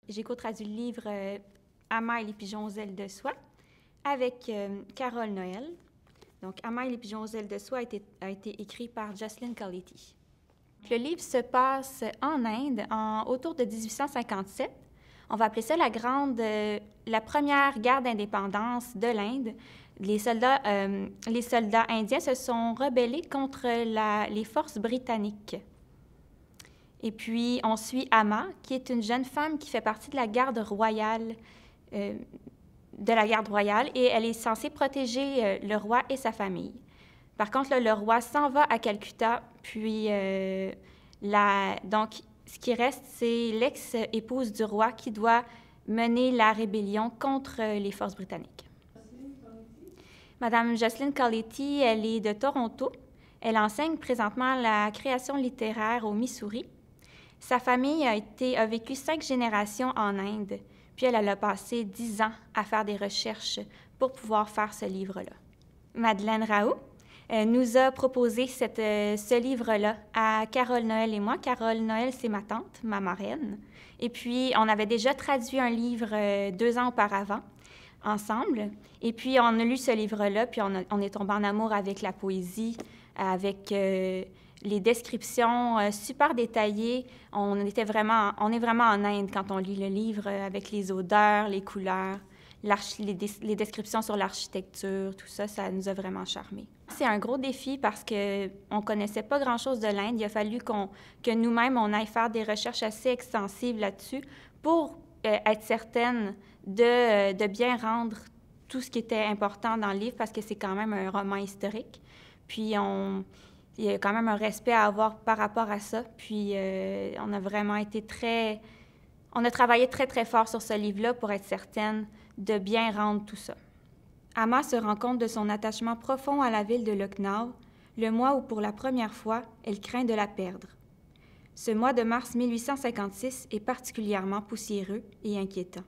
J'ai co-traduit le livre Amma et les pigeons aux ailes de soie avec Carole Noël. Donc, Amma et les pigeons aux ailes de soie a été écrit par Jocelyn Colletti. Le livre se passe en Inde autour de 1857. On va appeler ça la première guerre d'indépendance de l'Inde. Les soldats indiens se sont rebellés contre les forces britanniques. Et puis, on suit Amma, qui est une jeune femme qui fait partie de la garde royale, et elle est censée protéger le roi et sa famille. Par contre, là, le roi s'en va à Calcutta, puis donc, ce qui reste, c'est l'ex-épouse du roi qui doit mener la rébellion contre les forces britanniques. Madame Jocelyn Colletti, elle est de Toronto. Elle enseigne présentement la création littéraire au Missouri. Sa famille a vécu 5 générations en Inde, puis elle a passé 10 ans à faire des recherches pour pouvoir faire ce livre-là. Madeleine Raoult nous a proposé ce livre-là à Carole Noël et moi. Carole Noël, c'est ma tante, ma marraine. Et puis, on avait déjà traduit un livre 2 ans auparavant, ensemble. Et puis, on a lu ce livre-là, puis on est tombé en amour avec la poésie, avec les descriptions super détaillées. On est vraiment en Inde quand on lit le livre, avec les odeurs, les couleurs, les descriptions sur l'architecture, tout ça, ça nous a vraiment charmés. C'est un gros défi parce qu'on ne connaissait pas grand-chose de l'Inde. Il a fallu que nous-mêmes, on aille faire des recherches assez extensives là-dessus pour être certaine de bien rendre tout ce qui était important dans le livre parce que c'est quand même un roman historique. Puis, il y a quand même un respect à avoir par rapport à ça. Puis, on a vraiment été on a travaillé très, très fort sur ce livre-là pour être certaine de bien rendre tout ça. Amma se rend compte de son attachement profond à la ville de Lucknow, le mois où, pour la première fois, elle craint de la perdre. Ce mois de mars 1856 est particulièrement poussiéreux et inquiétant.